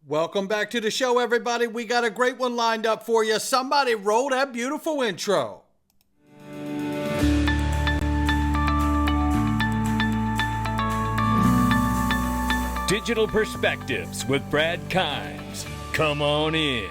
Welcome back to the show, everybody. We got a great one lined up for you. Somebody roll that beautiful intro. Digital Perspectives with Brad Kimes. Come on in.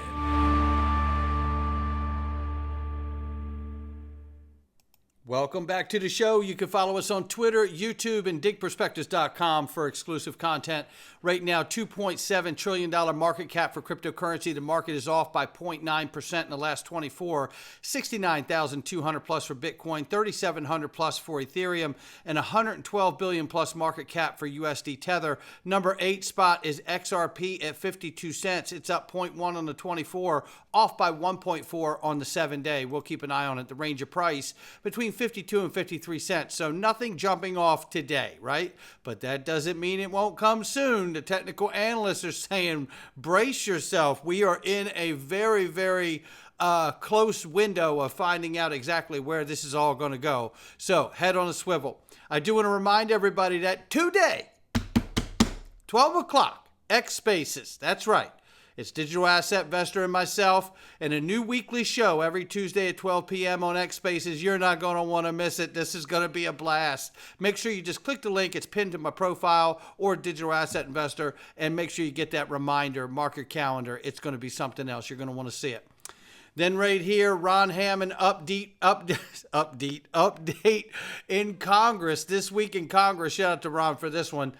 Welcome back to the show. You can follow us on Twitter, YouTube, and digperspectives.com for exclusive content. Right now, $2.7 trillion market cap for cryptocurrency. The market is off by 0.9% in the last 24. 69,200 plus for Bitcoin, 3,700 plus for Ethereum, and 112 billion plus market cap for USDTether. Number 8 spot is XRP at 52 cents. It's up 0.1 on the 24, off by 1.4 on the 7-day. We'll keep an eye on it. The range of price between 52 and 53 cents. So nothing jumping off today, right? But that doesn't mean it won't come soon. The technical analysts are saying, brace yourself. We are in a very, very close window of finding out exactly where this is all going to go. So head on a swivel. I do want to remind everybody that today, 12 o'clock, X Spaces. That's right. It's Digital Asset Investor and myself, and a new weekly show every Tuesday at 12 p.m. on X Spaces. You're not going to want to miss it. This is going to be a blast. Make sure you just click the link. It's pinned to my profile or Digital Asset Investor, and make sure you get that reminder. Mark your calendar. It's going to be something else. You're going to want to see it. Then right here, Ron Hammond update in Congress. This week in Congress, shout out to Ron for this one.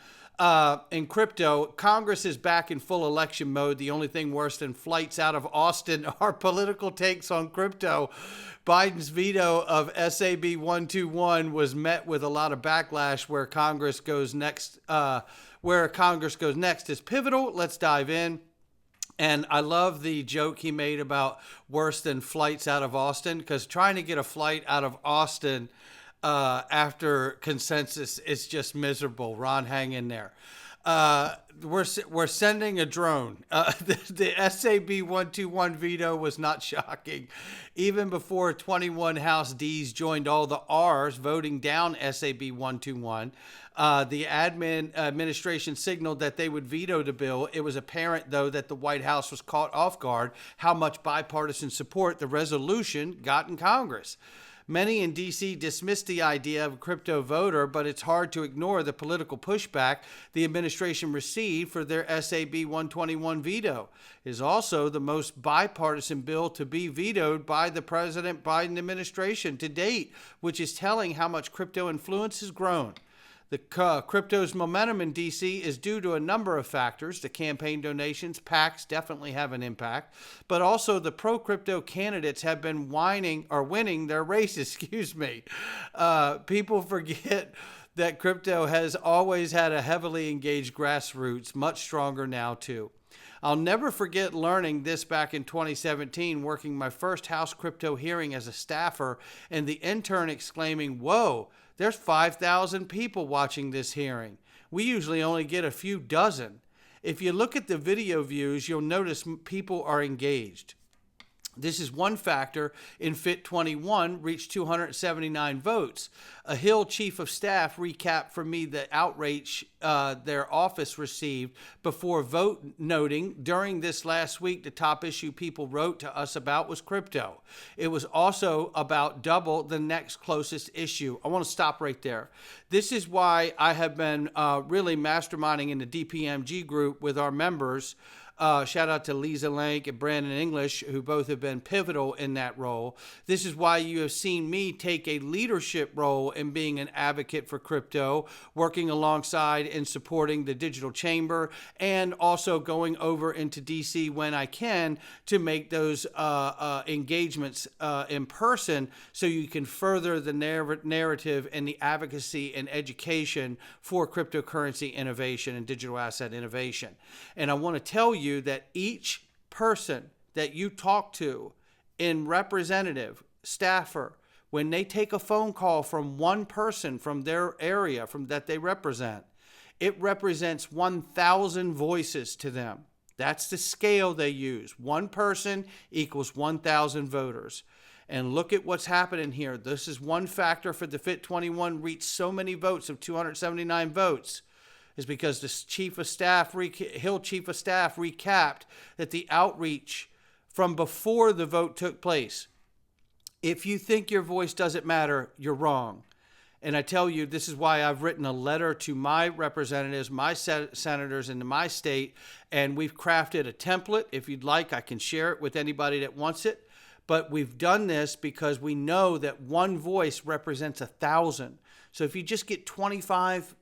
In crypto, Congress is back in full election mode. The only thing worse than flights out of Austin are political takes on crypto. Biden's veto of SAB 121 was met with a lot of backlash. Where Congress goes next is pivotal. Let's dive in. And I love the joke he made about worse than flights out of Austin, because trying to get a flight out of Austin after consensus is just miserable. Ron, hang in there. We're sending a drone. The SAB 121 veto was not shocking. Even before 21 House Ds joined all the Rs voting down SAB 121, the administration signaled that they would veto the bill. It was apparent, though, that the White House was caught off guard how much bipartisan support the resolution got in Congress. Many in D.C. dismissed the idea of a crypto voter, but it's hard to ignore the political pushback the administration received for their SAB 121 veto. It is also the most bipartisan bill to be vetoed by the President Biden administration to date, which is telling how much crypto influence has grown. The crypto's momentum in D.C. is due to a number of factors. The campaign donations, PACs definitely have an impact, but also the pro-crypto candidates have been winning their races. People forget that crypto has always had a heavily engaged grassroots, much stronger now too. I'll never forget learning this back in 2017, working my first House crypto hearing as a staffer, and the intern exclaiming, "Whoa, there's 5,000 people watching this hearing. We usually only get a few dozen." If you look at the video views, you'll notice people are engaged. This is one factor in FIT 21 reached 279 votes. A Hill chief of staff recapped for me the outrage their office received before vote, noting during this last week the top issue people wrote to us about was crypto. It was also about double the next closest issue. I want to stop right there. This is why I have been really masterminding in the DPMG group with our members. Shout out to Lisa Lank and Brandon English, who both have been pivotal in that role. This is why you have seen me take a leadership role in being an advocate for crypto, working alongside and supporting the Digital Chamber, and also going over into DC when I can to make those engagements in person so you can further the narrative and the advocacy and education for cryptocurrency innovation and digital asset innovation. And I want to tell you that each person that you talk to in representative, staffer, when they take a phone call from one person from their area that they represent, it represents 1,000 voices to them. That's the scale they use. One person equals 1,000 voters. And look at what's happening here. This is one factor for the FIT 21 reached so many votes of 279 votes. is because the Hill Chief of Staff recapped that the outreach from before the vote took place. If you think your voice doesn't matter, you're wrong. And I tell you, this is why I've written a letter to my representatives, my senators in my state, and we've crafted a template. If you'd like, I can share it with anybody that wants it. But we've done this because we know that one voice represents 1,000. So if you just get 25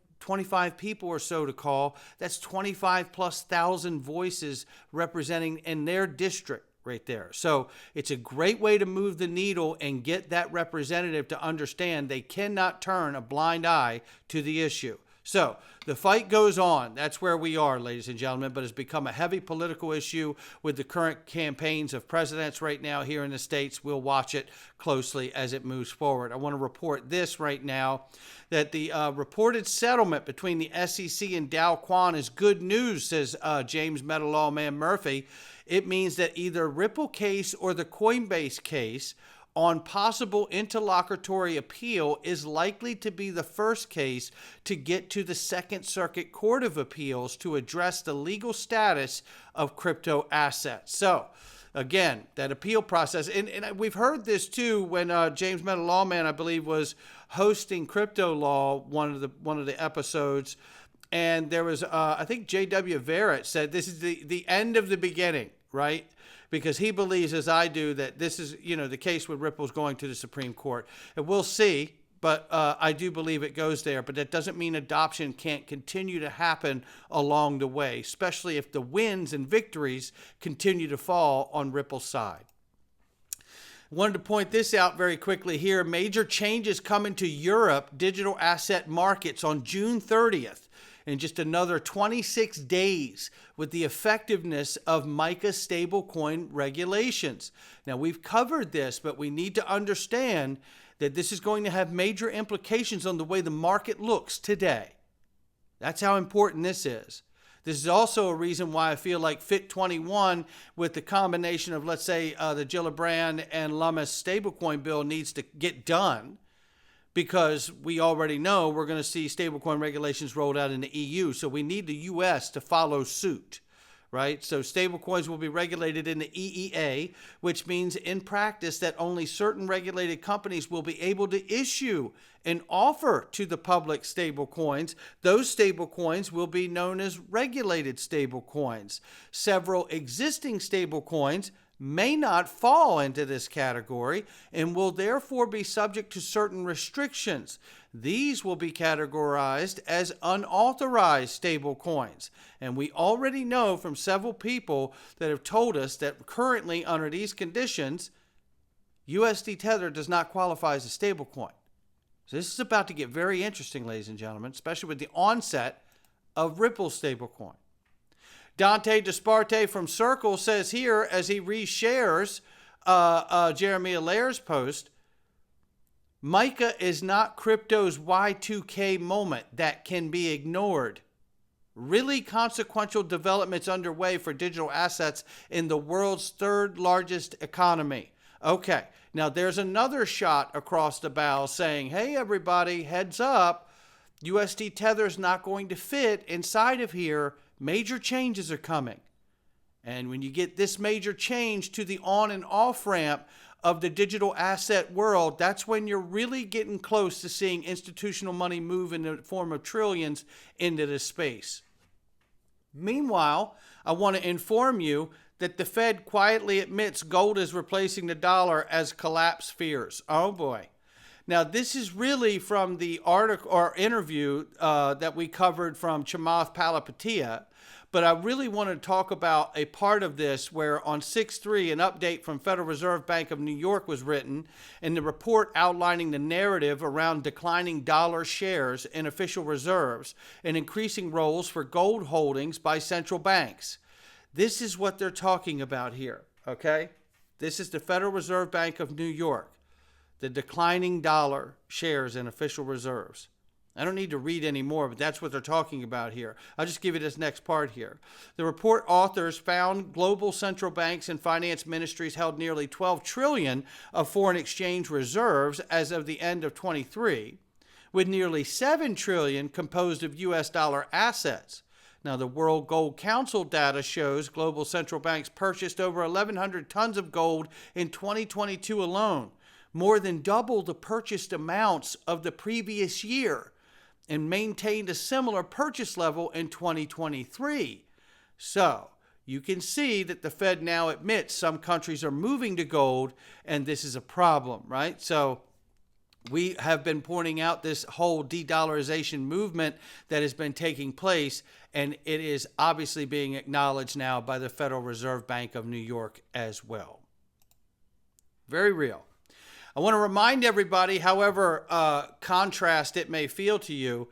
people or so to call, that's 25,000+ voices representing in their district right there. So it's a great way to move the needle and get that representative to understand they cannot turn a blind eye to the issue. So the fight goes on. That's where we are, ladies and gentlemen, but it's become a heavy political issue with the current campaigns of presidents right now here in the States. We'll watch it closely as it moves forward. I want to report this right now, that the reported settlement between the SEC and Dow Quan is good news, says James Metalawman Murphy. It means that either Ripple case or the Coinbase case on possible interlocutory appeal is likely to be the first case to get to the Second Circuit Court of Appeals to address the legal status of crypto assets. So, again, that appeal process, and we've heard this too when James Metalawman, I believe, was hosting Crypto Law, one of the episodes, and there was, I think J.W. Verrett said this is the end of the beginning, right? Because he believes, as I do, that this is, the case with Ripple's going to the Supreme Court. And we'll see, but I do believe it goes there. But that doesn't mean adoption can't continue to happen along the way, especially if the wins and victories continue to fall on Ripple's side. Wanted to point this out very quickly here. Major changes coming to Europe digital asset markets on June 30th. In just another 26 days with the effectiveness of MiCA stablecoin regulations. Now, we've covered this, but we need to understand that this is going to have major implications on the way the market looks today. That's how important this is. This is also a reason why I feel like FIT 21 with the combination of, let's say, the Gillibrand and Lummis stablecoin bill needs to get done, because we already know we're going to see stablecoin regulations rolled out in the EU. So we need the U.S. to follow suit, right? So stablecoins will be regulated in the EEA, which means in practice that only certain regulated companies will be able to issue and offer to the public stablecoins. Those stablecoins will be known as regulated stablecoins. Several existing stablecoins may not fall into this category and will therefore be subject to certain restrictions. These will be categorized as unauthorized stablecoins. And we already know from several people that have told us that currently under these conditions, USDTether does not qualify as a stablecoin. So this is about to get very interesting, ladies and gentlemen, especially with the onset of Ripple stablecoin. Dante Disparte from Circle says here, as he reshares Jeremy Allaire's post, MiCA is not crypto's Y2K moment that can be ignored. Really consequential developments underway for digital assets in the world's third largest economy. Okay, now there's another shot across the bow saying, hey, everybody, heads up, USDTether is not going to fit inside of here. Major changes are coming. And when you get this major change to the on and off ramp of the digital asset world, that's when you're really getting close to seeing institutional money move in the form of trillions into this space. Meanwhile, I want to inform you that the Fed quietly admits gold is replacing the dollar as collapse fears. Oh boy. Now, this is really from the article or interview that we covered from Chamath Palihapitiya, but I really want to talk about a part of this where on 6/3, an update from Federal Reserve Bank of New York was written, and the report outlining the narrative around declining dollar shares in official reserves and increasing roles for gold holdings by central banks. This is what they're talking about here, okay? This is the Federal Reserve Bank of New York, the declining dollar shares in official reserves. I don't need to read any more, but that's what they're talking about here. I'll just give you this next part here. The report authors found global central banks and finance ministries held nearly 12 trillion of foreign exchange reserves as of the end of 23, with nearly 7 trillion composed of US dollar assets. Now, the World Gold Council data shows global central banks purchased over 1,100 tons of gold in 2022 alone, more than double the purchased amounts of the previous year, and maintained a similar purchase level in 2023. So, you can see that the Fed now admits some countries are moving to gold, and this is a problem, right? So we have been pointing out this whole de-dollarization movement that has been taking place, and it is obviously being acknowledged now by the Federal Reserve Bank of New York as well. Very real. I want to remind everybody, however contrast it may feel to you,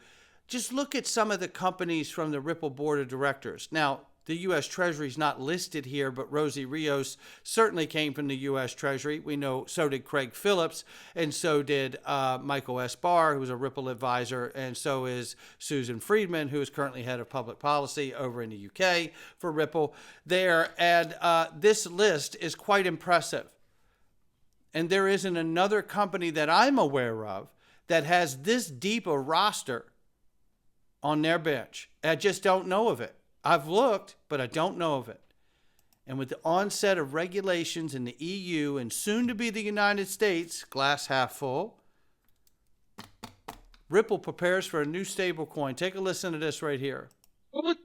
just look at some of the companies from the Ripple board of directors. Now, the U.S. Treasury is not listed here, but Rosie Rios certainly came from the U.S. Treasury. We know so did Craig Phillips, and so did Michael S. Barr, who was a Ripple advisor, and so is Susan Friedman, who is currently head of public policy over in the U.K. for Ripple there. And this list is quite impressive. And there isn't another company that I'm aware of that has this deep a roster on their bench. I just don't know of it. I've looked, but I don't know of it. And with the onset of regulations in the EU and soon to be the United States, glass half full, Ripple prepares for a new stablecoin. Take a listen to this right here.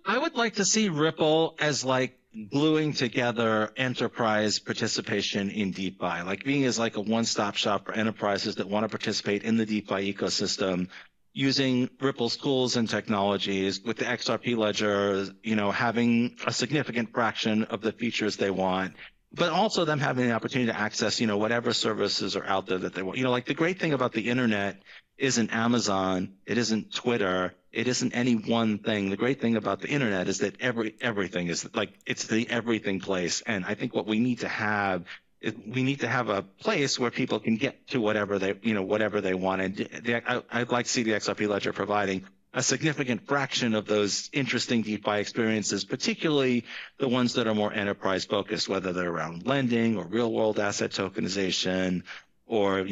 I would like to see Ripple as like gluing together enterprise participation in DeFi, like being as like a one-stop shop for enterprises that want to participate in the DeFi ecosystem, using Ripple's tools and technologies with the XRP ledger, having a significant fraction of the features they want, but also them having the opportunity to access, whatever services are out there that they want. Like the great thing about the internet isn't Amazon, it isn't Twitter, it isn't any one thing. The great thing about the internet is that everything is like, it's the everything place. And I think what we need to have a place where people can get to whatever they want. And I'd like to see the XRP ledger providing a significant fraction of those interesting DeFi experiences, particularly the ones that are more enterprise focused, whether they're around lending or real world asset tokenization or,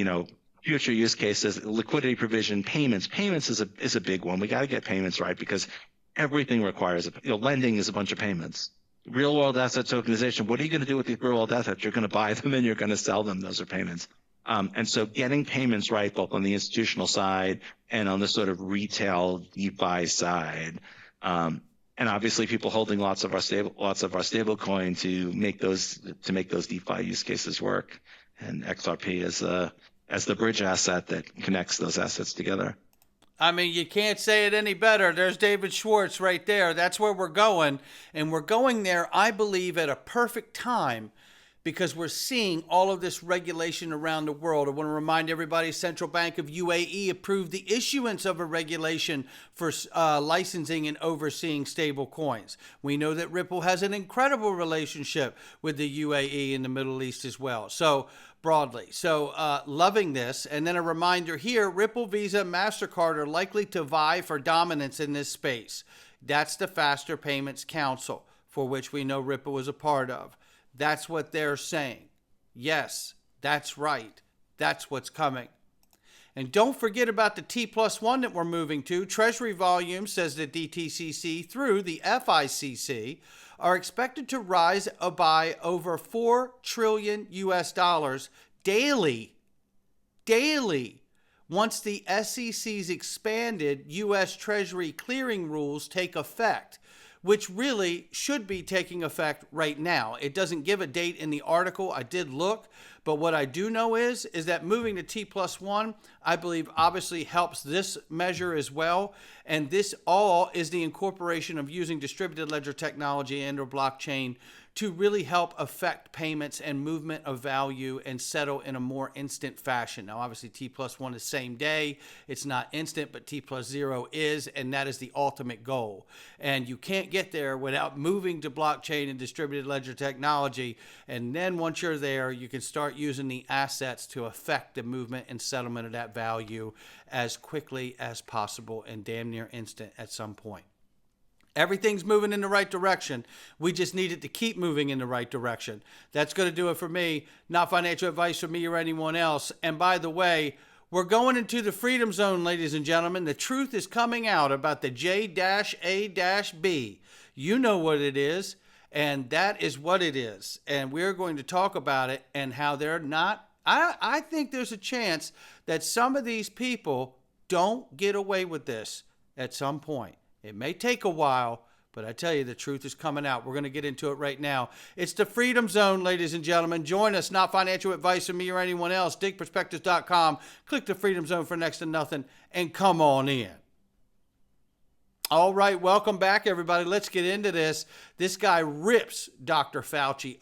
future use cases, liquidity provision, payments. Payments is a big one. We got to get payments right because everything requires lending is a bunch of payments. Real world asset tokenization. What are you going to do with these real world assets? You're going to buy them and you're going to sell them. Those are payments. And so getting payments right, both on the institutional side and on the sort of retail DeFi side. And obviously people holding lots of our stablecoin to make those DeFi use cases work. And XRP as the bridge asset that connects those assets together. I mean, you can't say it any better. There's David Schwartz right there. That's where we're going. And we're going there, I believe, at a perfect time because we're seeing all of this regulation around the world. I want to remind everybody, Central Bank of UAE approved the issuance of a regulation for licensing and overseeing stable coins. We know that Ripple has an incredible relationship with the UAE and the Middle East as well. So broadly. Loving this. And then a reminder here, Ripple, Visa, MasterCard are likely to vie for dominance in this space. That's the Faster Payments Council, for which we know Ripple is a part of. That's what they're saying. Yes, that's right. That's what's coming. And don't forget about the T+1 that we're moving to. Treasury volume, says the DTCC, through the FICC, are expected to rise by over $4 trillion US dollars daily, once the SEC's expanded U.S. Treasury clearing rules take effect, which really should be taking effect right now. It doesn't give a date in the article. I did look, but what I do know is that moving to T+1, I believe obviously helps this measure as well. And this all is the incorporation of using distributed ledger technology and or blockchain to really help affect payments and movement of value and settle in a more instant fashion. Now, obviously, T+1 is same day. It's not instant, but T+0 is, and that is the ultimate goal. And you can't get there without moving to blockchain and distributed ledger technology. And then once you're there, you can start using the assets to affect the movement and settlement of that value as quickly as possible and damn near instant at some point. Everything's moving in the right direction. We just need it to keep moving in the right direction. That's going to do it for me. Not financial advice from me or anyone else. And by the way, We're going into the freedom zone, ladies and gentlemen. The truth is coming out about the J-A-B. You know what it is, and that is what it is. And we're going to talk about it and how they're not. I think there's a chance that some of these people don't get away with this at some point. It may take a while, but I tell you, the truth is coming out. We're going to get into it right now. It's the Freedom Zone, ladies and gentlemen. Join us. Not financial advice from me or anyone else. DigPerspectives.com. Click the Freedom Zone for next to nothing and come on in. All right, welcome back, everybody. Let's get into this. This guy rips Dr. Fauci